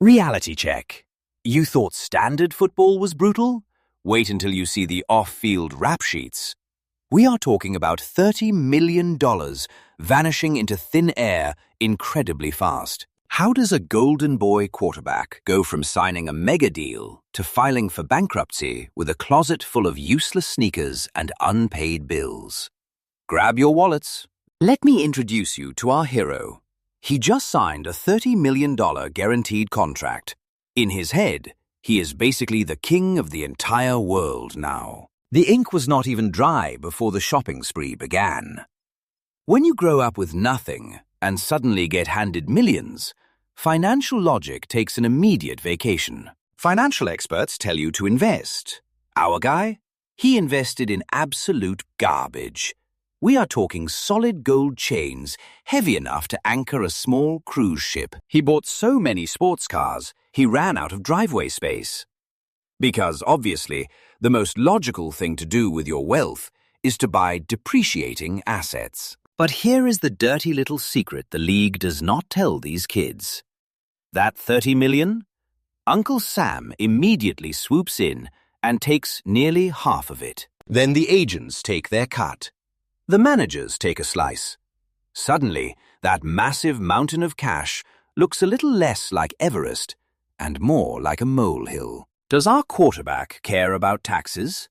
Reality check. You thought standard football was brutal? Wait until you see the off-field rap sheets. We are talking about $30 million vanishing into thin air incredibly fast. How does a golden boy quarterback go from signing a mega deal to filing for bankruptcy with a closet full of useless sneakers and unpaid bills? Grab your wallets. Let me introduce you to our hero. He just signed a $30 million guaranteed contract. In his head, he is basically the king of the entire world now. The ink was not even dry before the shopping spree began. When you grow up with nothing and suddenly get handed millions, financial logic takes an immediate vacation. Financial experts tell you to invest. Our guy? He invested in absolute garbage. We are talking solid gold chains, heavy enough to anchor a small cruise ship. He bought so many sports cars, he ran out of driveway space. Because, obviously, the most logical thing to do with your wealth is to buy depreciating assets. But here is the dirty little secret the league does not tell these kids. That $30 million? Uncle Sam immediately swoops in and takes nearly half of it. Then the agents take their cut. The managers take a slice. Suddenly, that massive mountain of cash looks a little less like Everest and more like a molehill. Does our quarterback care about taxes?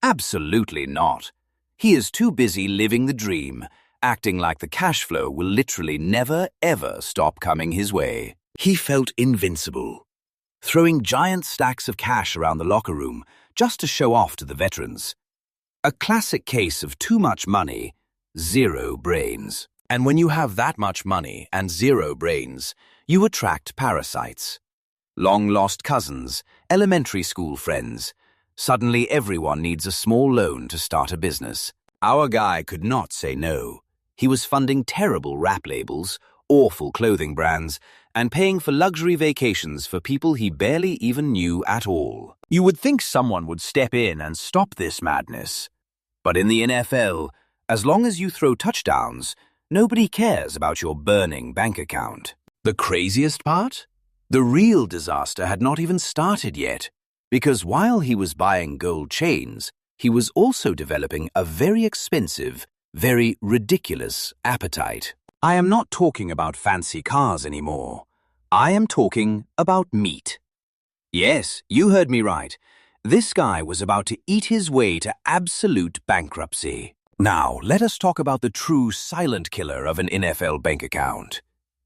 Absolutely not. He is too busy living the dream, acting like the cash flow will literally never, ever stop coming his way. He felt invincible, throwing giant stacks of cash around the locker room just to show off to the veterans. A classic case of too much money, zero brains. And when you have that much money and zero brains, you attract parasites. Long-lost cousins, elementary school friends. Suddenly everyone needs a small loan to start a business. Our guy could not say no. He was funding terrible rap labels, awful clothing brands, and paying for luxury vacations for people he barely even knew at all. You would think someone would step in and stop this madness. But in the NFL, as long as you throw touchdowns, nobody cares about your burning bank account. The craziest part? The real disaster had not even started yet, because while he was buying gold chains, he was also developing a very expensive, very ridiculous appetite. I am not talking about fancy cars anymore. I am talking about meat. Yes, you heard me right. This guy was about to eat his way to absolute bankruptcy. Now, let us talk about the true silent killer of an NFL bank account.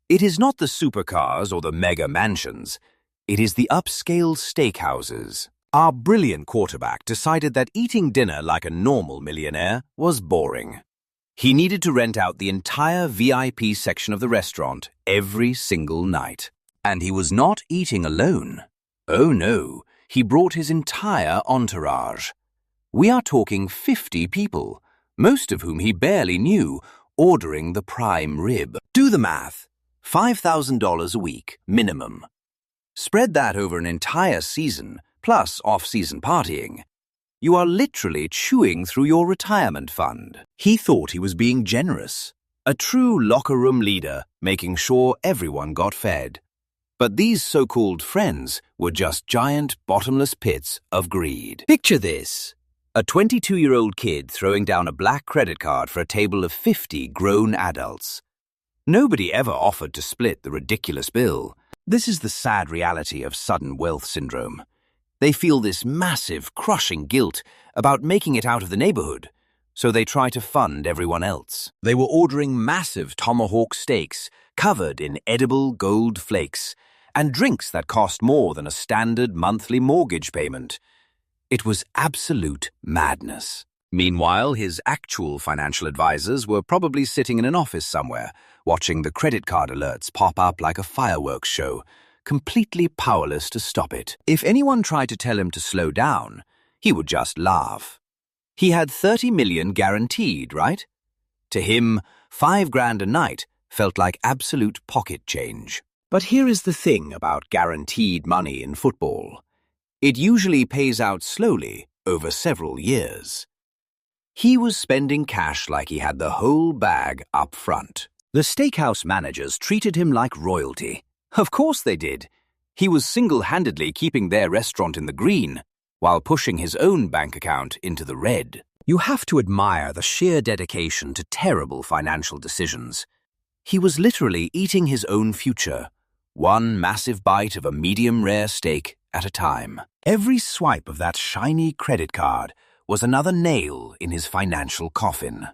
It is not the supercars or the mega mansions. It is the upscale steakhouses. Our brilliant quarterback decided that eating dinner like a normal millionaire was boring. He needed to rent out the entire VIP section of the restaurant every single night. And he was not eating alone. Oh no, he brought his entire entourage. We are talking 50 people, most of whom he barely knew, ordering the prime rib. Do the math. $5,000 a week, minimum. Spread that over an entire season, plus off-season partying. You are literally chewing through your retirement fund. He thought he was being generous, a true locker room leader, making sure everyone got fed. But these so-called friends were just giant, bottomless pits of greed. Picture this. A 22-year-old kid throwing down a black credit card for a table of 50 grown adults. Nobody ever offered to split the ridiculous bill. This is the sad reality of sudden wealth syndrome. They feel this massive, crushing guilt about making it out of the neighborhood, so they try to fund everyone else. They were ordering massive tomahawk steaks covered in edible gold flakes and drinks that cost more than a standard monthly mortgage payment. It was absolute madness. Meanwhile, his actual financial advisors were probably sitting in an office somewhere, watching the credit card alerts pop up like a fireworks show, completely powerless to stop it. If anyone tried to tell him to slow down, he would just laugh. He had $30 million guaranteed, right? To him, $5,000 a night felt like absolute pocket change. But here is the thing about guaranteed money in football. It usually pays out slowly over several years. He was spending cash like he had the whole bag up front. The steakhouse managers treated him like royalty. Of course they did. He was single-handedly keeping their restaurant in the green, while pushing his own bank account into the red. You have to admire the sheer dedication to terrible financial decisions. He was literally eating his own future, one massive bite of a medium-rare steak at a time. Every swipe of that shiny credit card was another nail in his financial coffin.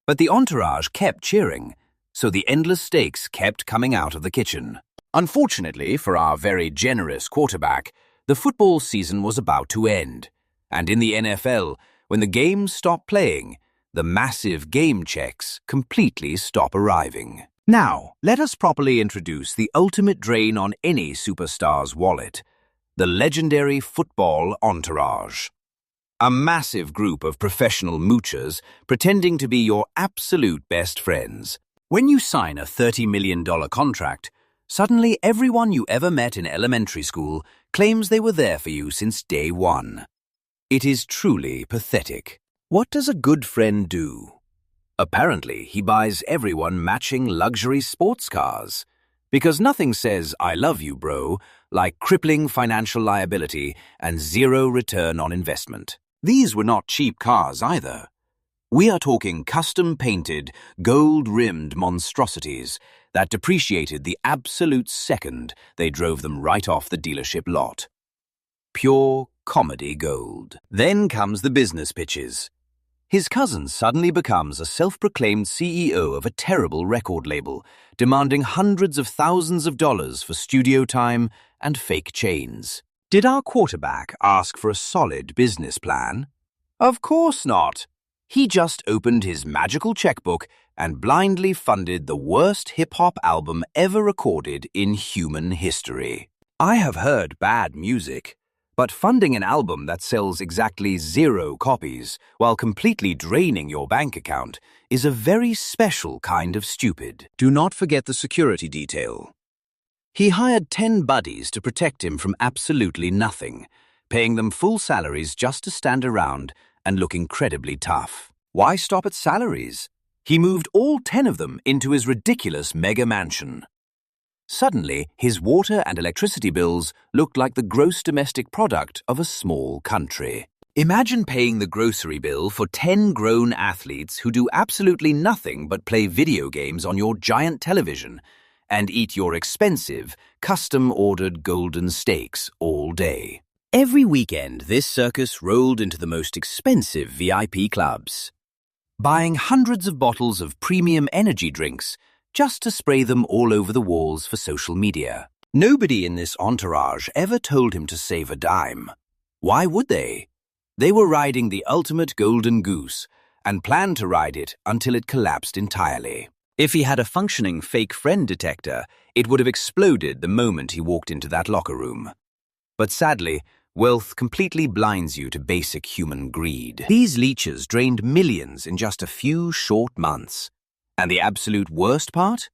But the entourage kept cheering, so the endless steaks kept coming out of the kitchen. Unfortunately for our very generous quarterback, the football season was about to end, and in the NFL, when the games stop playing, the massive game checks completely stop arriving. Now, let us properly introduce the ultimate drain on any superstar's wallet, the legendary football entourage. A massive group of professional moochers pretending to be your absolute best friends. When you sign a $30 million contract, suddenly everyone you ever met in elementary school claims they were there for you since day one. It is truly pathetic. What does a good friend do? Apparently, he buys everyone matching luxury sports cars. Because nothing says, "I love you, bro," like crippling financial liability and zero return on investment. These were not cheap cars either. We are talking custom-painted, gold-rimmed monstrosities that depreciated the absolute second they drove them right off the dealership lot. Pure comedy gold. Then comes the business pitches. His cousin suddenly becomes a self-proclaimed CEO of a terrible record label, demanding hundreds of thousands of dollars for studio time and fake chains. Did our quarterback ask for a solid business plan? Of course not. He just opened his magical checkbook and blindly funded the worst hip-hop album ever recorded in human history. I have heard bad music, but funding an album that sells exactly 0 copies while completely draining your bank account is a very special kind of stupid. Do not forget the security detail. He hired 10 buddies to protect him from absolutely nothing, paying them full salaries just to stand around and look incredibly tough. Why stop at salaries? He moved all 10 of them into his ridiculous mega mansion. Suddenly, his water and electricity bills looked like the gross domestic product of a small country. Imagine paying the grocery bill for 10 grown athletes who do absolutely nothing but play video games on your giant television and eat your expensive, custom-ordered golden steaks all day. Every weekend, this circus rolled into the most expensive VIP clubs, buying hundreds of bottles of premium energy drinks just to spray them all over the walls for social media. Nobody in this entourage ever told him to save a dime. Why would they? They were riding the ultimate golden goose and planned to ride it until it collapsed entirely. If he had a functioning fake friend detector, it would have exploded the moment he walked into that locker room. But sadly, wealth completely blinds you to basic human greed. These leechers drained millions in just a few short months. And the absolute worst part?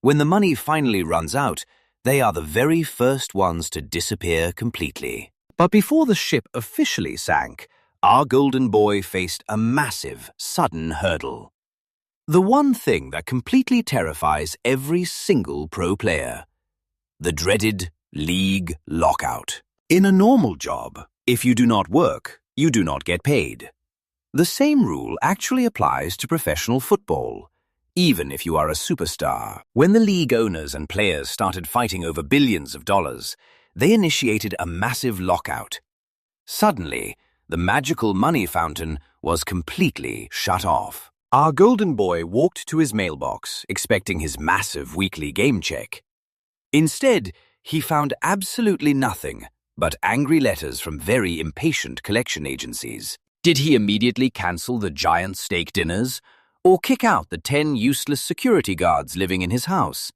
When the money finally runs out, they are the very first ones to disappear completely. But before the ship officially sank, our golden boy faced a massive, sudden hurdle. The one thing that completely terrifies every single pro player. The dreaded league lockout. In a normal job, if you do not work, you do not get paid. The same rule actually applies to professional football. Even if you are a superstar. When the league owners and players started fighting over billions of dollars, they initiated a massive lockout. Suddenly, the magical money fountain was completely shut off. Our golden boy walked to his mailbox, expecting his massive weekly game check. Instead, he found absolutely nothing but angry letters from very impatient collection agencies. Did he immediately cancel the giant steak dinners? Or kick out the 10 useless security guards living in his house?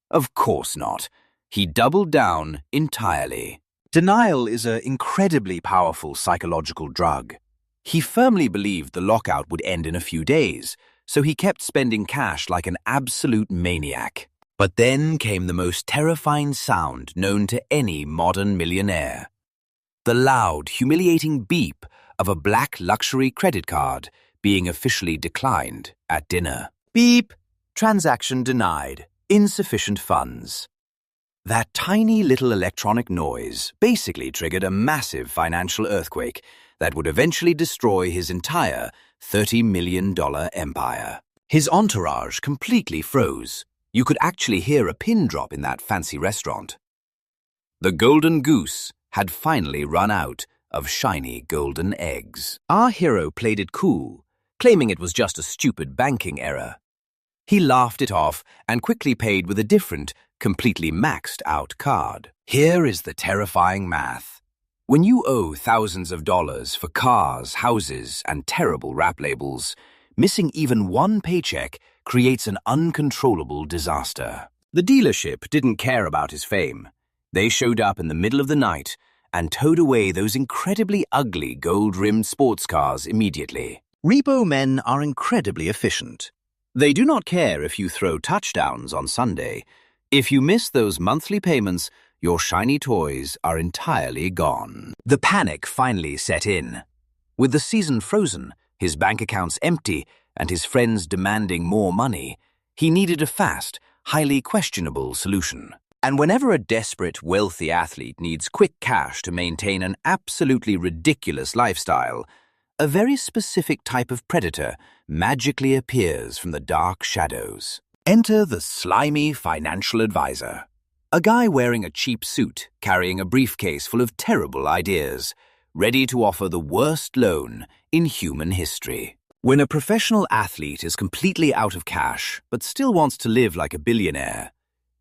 Of course not. He doubled down entirely. Denial is an incredibly powerful psychological drug. He firmly believed the lockout would end in a few days, so he kept spending cash like an absolute maniac. But then came the most terrifying sound known to any modern millionaire. The loud, humiliating beep of a black luxury credit card being officially declined at dinner. Beep. Transaction denied. Insufficient funds. That tiny little electronic noise basically triggered a massive financial earthquake that would eventually destroy his entire $30 million empire. His entourage completely froze. You could actually hear a pin drop in that fancy restaurant. The golden goose had finally run out of shiny golden eggs. Our hero played it cool, claiming it was just a stupid banking error. He laughed it off and quickly paid with a different, completely maxed out card. Here is the terrifying math. When you owe thousands of dollars for cars, houses, and terrible rap labels, missing even one paycheck creates an uncontrollable disaster. The dealership didn't care about his fame. They showed up in the middle of the night and towed away those incredibly ugly gold-rimmed sports cars immediately. Repo men are incredibly efficient. They do not care if you throw touchdowns on Sunday. If you miss those monthly payments, your shiny toys are entirely gone. The panic finally set in. With the season frozen, his bank accounts empty, and his friends demanding more money, he needed a fast, highly questionable solution. And whenever a desperate, wealthy athlete needs quick cash to maintain an absolutely ridiculous lifestyle, a very specific type of predator magically appears from the dark shadows. Enter the Slimy financial advisor. A guy wearing a cheap suit, carrying a briefcase full of terrible ideas, ready to offer the worst loan in human history. When a professional athlete is completely out of cash but still wants to live like a billionaire,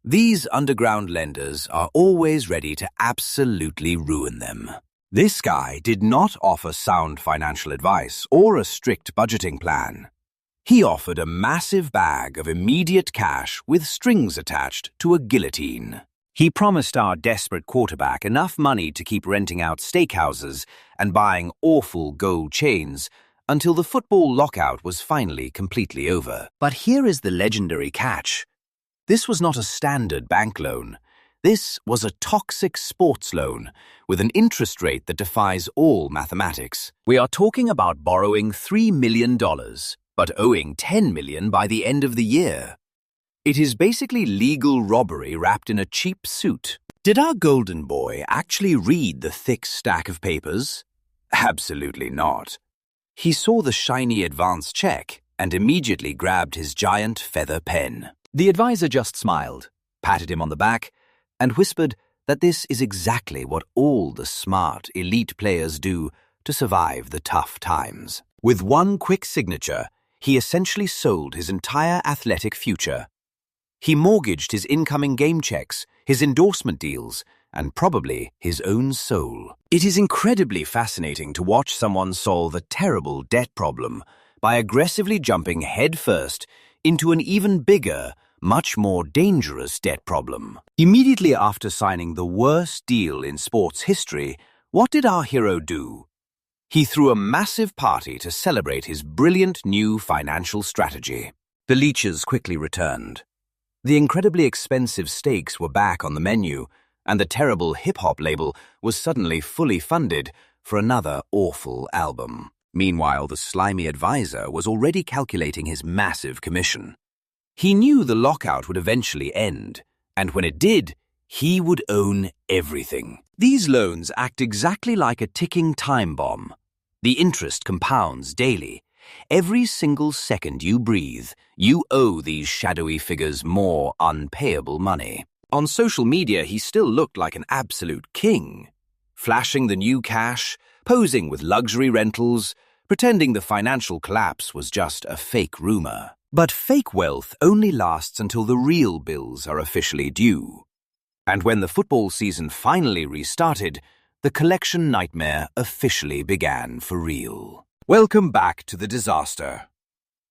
these underground lenders are always ready to absolutely ruin them. This guy did not offer sound financial advice or a strict budgeting plan. He offered a massive bag of immediate cash with strings attached to a guillotine. He promised our desperate quarterback enough money to keep renting out steakhouses and buying awful gold chains until the football lockout was finally completely over. But here is the legendary catch. This was not a standard bank loan. This was a toxic sports loan with an interest rate that defies all mathematics. We are talking about borrowing $3 million, but owing $10 million by the end of the year. It is basically legal robbery wrapped in a cheap suit. Did our golden boy actually read the thick stack of papers? Absolutely not. He saw the shiny advance check and immediately grabbed his giant feather pen. The advisor just smiled, patted him on the back, and whispered that this is exactly what all the smart, elite players do to survive the tough times. With one quick signature, he essentially sold his entire athletic future. He mortgaged his incoming game checks, his endorsement deals, and probably his own soul. It is incredibly fascinating to watch someone solve a terrible debt problem by aggressively jumping headfirst into an even bigger, much more dangerous debt problem. Immediately after signing the worst deal in sports history, what did our hero do? He threw a massive party to celebrate his brilliant new financial strategy. The Leechers quickly returned. The incredibly expensive steaks were back on the menu, and the terrible hip-hop label was suddenly fully funded for another awful album. Meanwhile, the slimy advisor was already calculating his massive commission. He knew the lockout would eventually end, and when it did, he would own everything. These loans act exactly like a ticking time bomb. The interest compounds daily. Every single second you breathe, you owe these shadowy figures more unpayable money. On social media, he still looked like an absolute king, flashing the new cash, posing with luxury rentals, pretending the financial collapse was just a fake rumor. But fake wealth only lasts until the real bills are officially due. And when the football season finally restarted, the collection nightmare officially began for real. Welcome back to the disaster.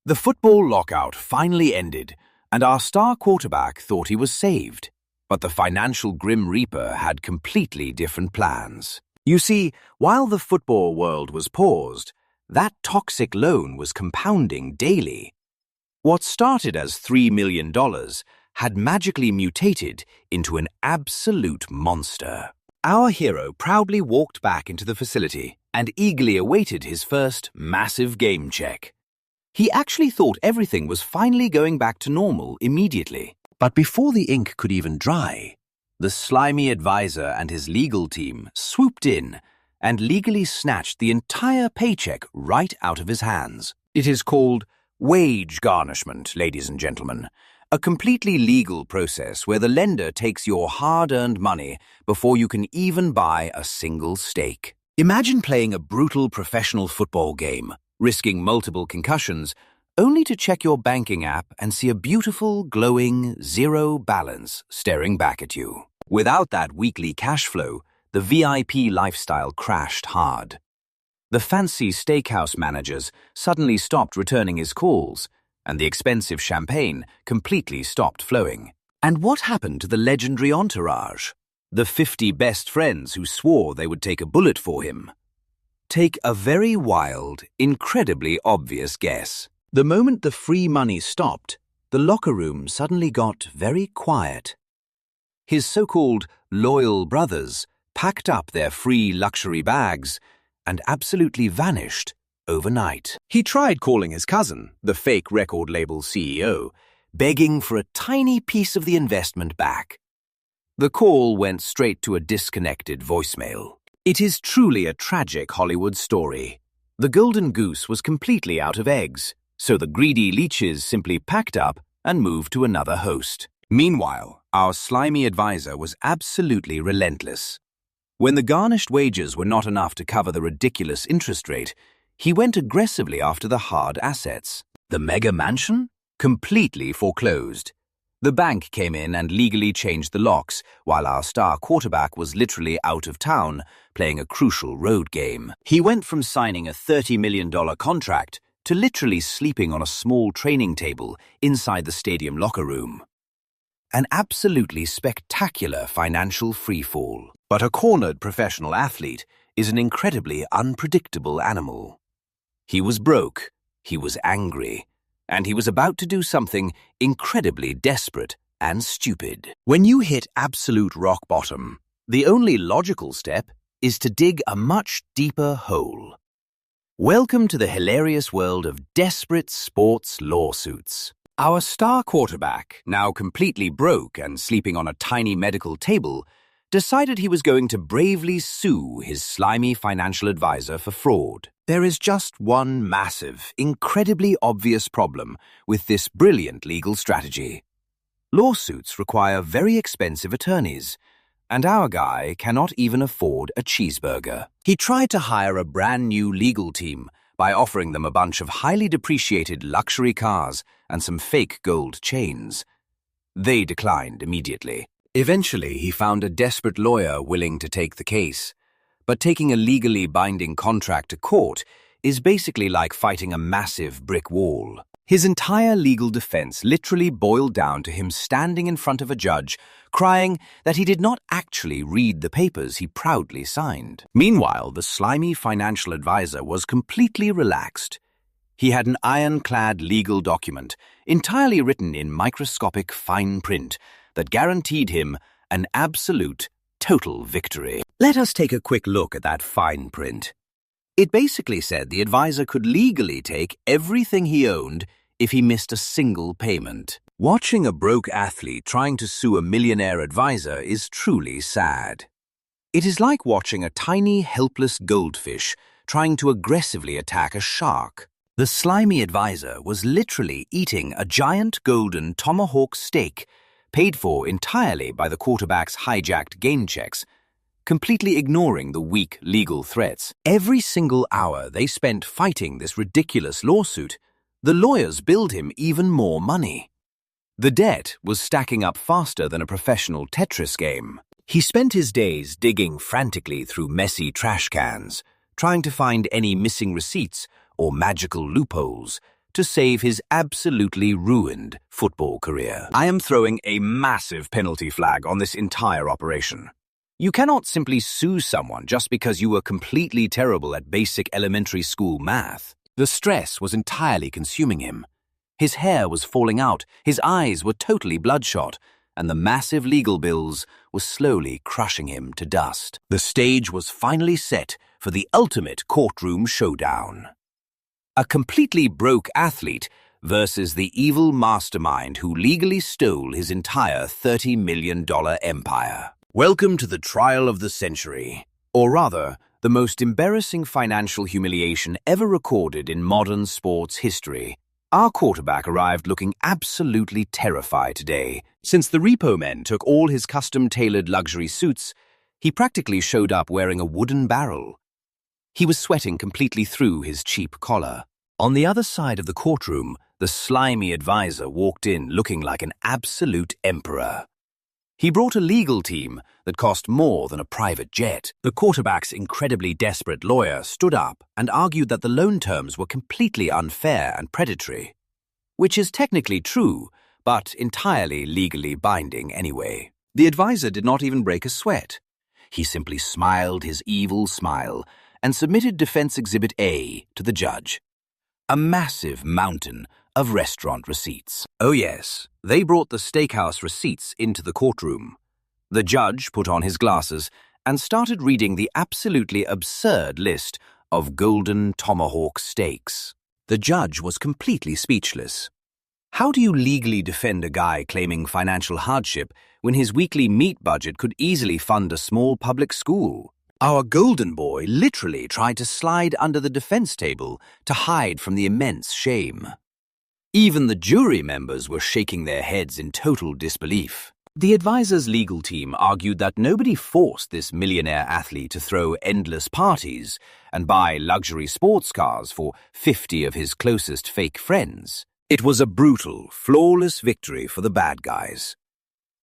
The football lockout finally ended, and our star quarterback thought he was saved. But the financial Grim Reaper had completely different plans. You see, while the football world was paused, that toxic loan was compounding daily. What started as $3 million had magically mutated into an absolute monster. Our hero proudly walked back into the facility and eagerly awaited his first massive game check. He actually thought everything was finally going back to normal immediately. But before the ink could even dry, the slimy advisor and his legal team swooped in and legally snatched the entire paycheck right out of his hands. It is called wage garnishment, ladies and gentlemen, a completely legal process where the lender takes your hard-earned money before you can even buy a single steak. Imagine playing a brutal professional football game, risking multiple concussions, only to check your banking app and see a beautiful, glowing, zero balance staring back at you. Without that weekly cash flow, the VIP lifestyle crashed hard. The fancy steakhouse managers suddenly stopped returning his calls, and the expensive champagne completely stopped flowing. And what happened to the legendary Entourage? The 50 best friends who swore they would take a bullet for him? Take a very wild, incredibly obvious guess. The moment the free money stopped, the locker room suddenly got very quiet. His so-called loyal brothers packed up their free luxury bags and absolutely vanished overnight. He tried calling his cousin, the fake record label CEO, begging for a tiny piece of the investment back. The call went straight to a disconnected voicemail. It is truly a tragic Hollywood story. The golden goose was completely out of eggs, so the greedy Leechers simply packed up and moved to another host. Meanwhile, our slimy advisor was absolutely relentless. When the garnished wages were not enough to cover the ridiculous interest rate, he went aggressively after the hard assets. The mega mansion? Completely foreclosed. The bank came in and legally changed the locks, while our star quarterback was literally out of town, playing a crucial road game. He went from signing a $30 million contract to literally sleeping on a small training table inside the stadium locker room. An absolutely spectacular financial freefall. But a cornered professional athlete is an incredibly unpredictable animal. He was broke, he was angry, and he was about to do something incredibly desperate and stupid. When you hit absolute rock bottom, the only logical step is to dig a much deeper hole. Welcome to the hilarious world of desperate sports lawsuits. Our star quarterback, now completely broke and sleeping on a tiny medical table, decided he was going to bravely sue his slimy financial advisor for fraud. There is just one massive, incredibly obvious problem with this brilliant legal strategy. Lawsuits require very expensive attorneys, and our guy cannot even afford a cheeseburger. He tried to hire a brand new legal team by offering them a bunch of highly depreciated luxury cars and some fake gold chains. They declined immediately. Eventually, he found a desperate lawyer willing to take the case. But taking a legally binding contract to court is basically like fighting a massive brick wall. His entire legal defense literally boiled down to him standing in front of a judge, crying that he did not actually read the papers he proudly signed. Meanwhile, the slimy financial advisor was completely relaxed. He had an ironclad legal document, entirely written in microscopic fine print, that guaranteed him an absolute, total victory. Let us take a quick look at that fine print. It basically said the advisor could legally take everything he owned if he missed a single payment. Watching a broke athlete trying to sue a millionaire advisor is truly sad. It is like watching a tiny, helpless goldfish trying to aggressively attack a shark. The slimy advisor was literally eating a giant golden tomahawk steak paid for entirely by the quarterback's hijacked game checks, completely ignoring the weak legal threats. Every single hour they spent fighting this ridiculous lawsuit, the lawyers billed him even more money. The debt was stacking up faster than a professional Tetris game. He spent his days digging frantically through messy trash cans, trying to find any missing receipts or magical loopholes to save his absolutely ruined football career. I am throwing a massive penalty flag on this entire operation. You cannot simply sue someone just because you were completely terrible at basic elementary school math. The stress was entirely consuming him. His hair was falling out, his eyes were totally bloodshot, and the massive legal bills were slowly crushing him to dust. The stage was finally set for the ultimate courtroom showdown. A completely broke athlete versus the evil mastermind who legally stole his entire $30 million empire. Welcome to the trial of the century, or rather, the most embarrassing financial humiliation ever recorded in modern sports history. Our quarterback arrived looking absolutely terrified today. Since the repo men took all his custom-tailored luxury suits, he practically showed up wearing a wooden barrel. He was sweating completely through his cheap collar. On the other side of the courtroom, the slimy advisor walked in looking like an absolute emperor. He brought a legal team that cost more than a private jet. The quarterback's incredibly desperate lawyer stood up and argued that the loan terms were completely unfair and predatory, which is technically true, but entirely legally binding anyway. The advisor did not even break a sweat. He simply smiled his evil smile and submitted Defense Exhibit A to the judge. A massive mountain of restaurant receipts. Oh yes, they brought the steakhouse receipts into the courtroom. The judge put on his glasses and started reading the absolutely absurd list of golden tomahawk steaks. The judge was completely speechless. How do you legally defend a guy claiming financial hardship when his weekly meat budget could easily fund a small public school? Our golden boy literally tried to slide under the defense table to hide from the immense shame. Even the jury members were shaking their heads in total disbelief. The advisor's legal team argued that nobody forced this millionaire athlete to throw endless parties and buy luxury sports cars for 50 of his closest fake friends. It was a brutal, flawless victory for the bad guys.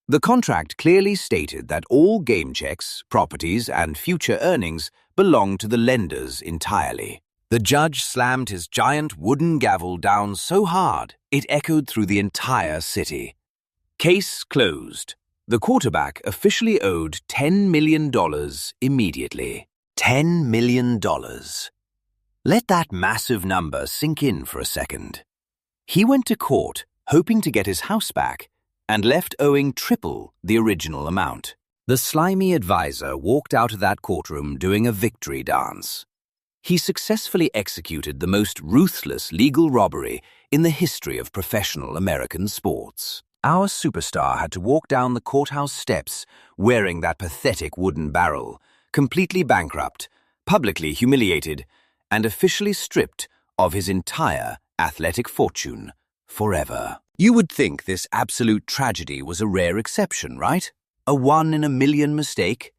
The contract clearly stated that all game checks, properties, and future earnings belonged to the lenders entirely. The judge slammed his giant wooden gavel down so hard it echoed through the entire city. Case closed. The quarterback officially owed $10 million immediately. $10 million. Let that massive number sink in for a second. He went to court hoping to get his house back and left owing triple the original amount. The slimy advisor walked out of that courtroom doing a victory dance. He successfully executed the most ruthless legal robbery in the history of professional American sports. Our superstar had to walk down the courthouse steps wearing that pathetic wooden barrel, completely bankrupt, publicly humiliated, and officially stripped of his entire athletic fortune forever. You would think this absolute tragedy was a rare exception, right? A one-in-a-million mistake?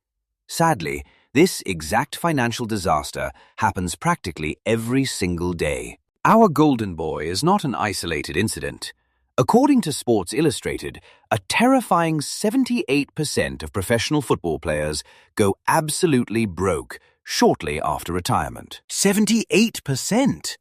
Sadly, this exact financial disaster happens practically every single day. Our golden boy is not an isolated incident. According to Sports Illustrated, a terrifying 78% of professional football players go absolutely broke shortly after retirement. 78%!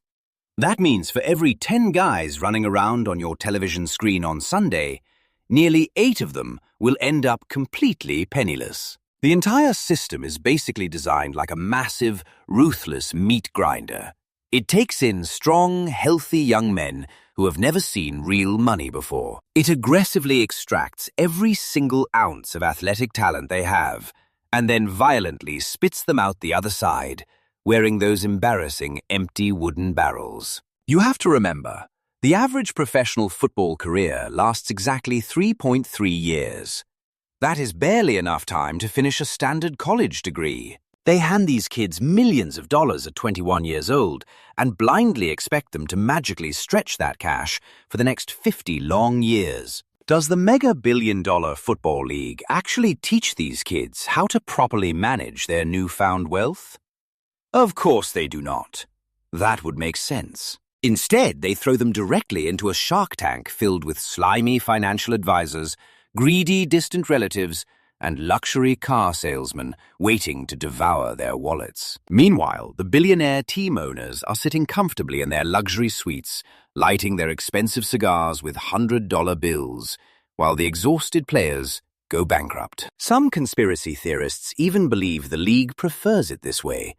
That means for every 10 guys running around on your television screen on Sunday, nearly 8 of them will end up completely penniless. The entire system is basically designed like a massive, ruthless meat grinder. It takes in strong, healthy young men who have never seen real money before. It aggressively extracts every single ounce of athletic talent they have, and then violently spits them out the other side, wearing those embarrassing empty wooden barrels. You have to remember, the average professional football career lasts exactly 3.3 years. That is barely enough time to finish a standard college degree. They hand these kids millions of dollars at 21 years old and blindly expect them to magically stretch that cash for the next 50 long years. Does the mega-billion-dollar football league actually teach these kids how to properly manage their newfound wealth? Of course they do not. That would make sense. Instead, they throw them directly into a shark tank filled with slimy financial advisors, greedy distant relatives, and luxury car salesmen waiting to devour their wallets. Meanwhile, the billionaire team owners are sitting comfortably in their luxury suites, lighting their expensive cigars with $100 bills, while the exhausted players go bankrupt. Some conspiracy theorists even believe the league prefers it this way.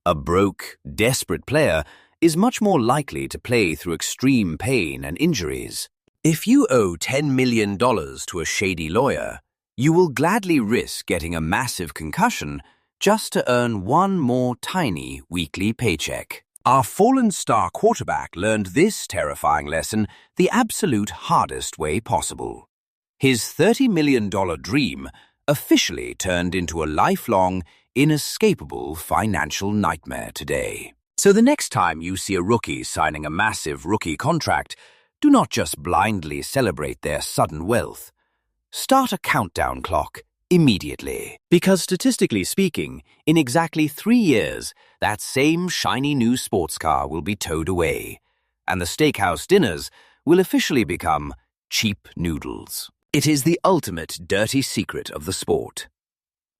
A broke, desperate player is much more likely to play through extreme pain and injuries. If you owe $10 million to a shady lawyer, you will gladly risk getting a massive concussion just to earn one more tiny weekly paycheck. Our fallen star quarterback learned this terrifying lesson the absolute hardest way possible. His $30 million dream officially turned into a lifelong, inescapable financial nightmare today. So the next time you see a rookie signing a massive rookie contract, do not just blindly celebrate their sudden wealth. Start a countdown clock immediately. Because statistically speaking, in exactly 3 years, that same shiny new sports car will be towed away, and the steakhouse dinners will officially become cheap noodles. It is the ultimate dirty secret of the sport.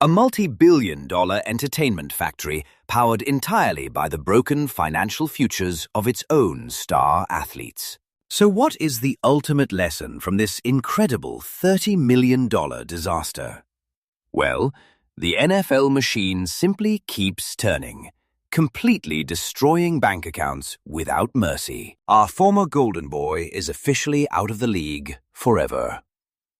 A multi-billion-dollar entertainment factory powered entirely by the broken financial futures of its own star athletes. So what is the ultimate lesson from this incredible $30 million disaster? Well, the NFL machine simply keeps turning, completely destroying bank accounts without mercy. Our former golden boy is officially out of the league forever.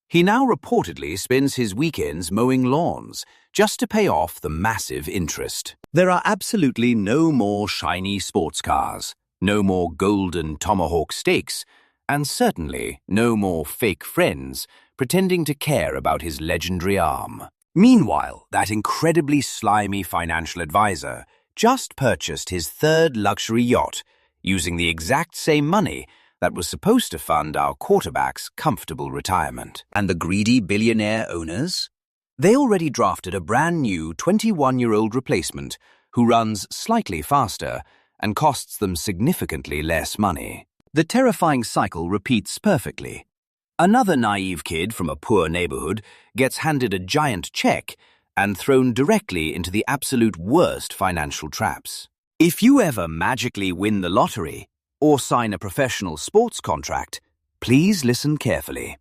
He now reportedly spends his weekends mowing lawns just to pay off the massive interest. There are absolutely no more shiny sports cars, no more golden tomahawk steaks, and certainly no more fake friends pretending to care about his legendary arm. Meanwhile, that incredibly slimy financial advisor just purchased his third luxury yacht using the exact same money that was supposed to fund our quarterback's comfortable retirement. And the greedy billionaire owners? They already drafted a brand new 21-year-old replacement who runs slightly faster and costs them significantly less money. The terrifying cycle repeats perfectly. Another naive kid from a poor neighborhood gets handed a giant check and thrown directly into the absolute worst financial traps. If you ever magically win the lottery or sign a professional sports contract, please listen carefully.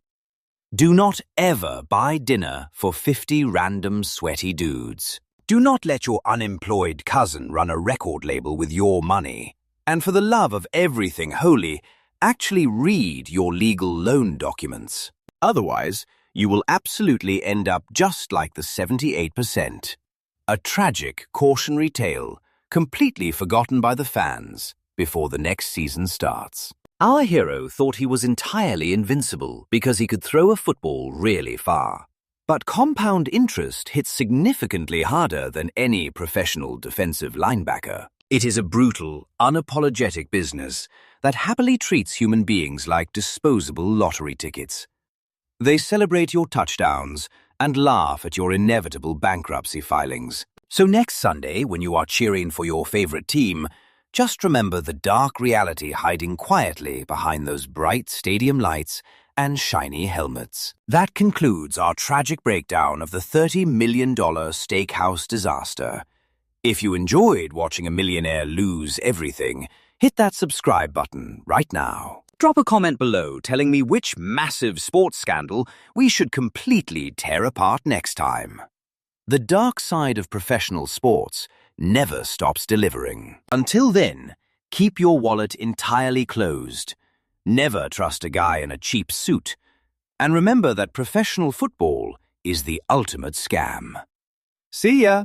Do not ever buy dinner for 50 random sweaty dudes. Do not let your unemployed cousin run a record label with your money. And for the love of everything holy, actually read your legal loan documents. Otherwise, you will absolutely end up just like the 78%. A tragic cautionary tale, completely forgotten by the fans before the next season starts. Our hero thought he was entirely invincible because he could throw a football really far. But compound interest hits significantly harder than any professional defensive linebacker. It is a brutal, unapologetic business that happily treats human beings like disposable lottery tickets. They celebrate your touchdowns and laugh at your inevitable bankruptcy filings. So next Sunday, when you are cheering for your favorite team, just remember the dark reality hiding quietly behind those bright stadium lights and shiny helmets. That concludes our tragic breakdown of the $30 million steakhouse disaster. If you enjoyed watching a millionaire lose everything, hit that subscribe button right now. Drop a comment below telling me which massive sports scandal we should completely tear apart next time. The dark side of professional sports never stops delivering. Until then, keep your wallet entirely closed. Never trust a guy in a cheap suit. And remember that professional football is the ultimate scam. See ya!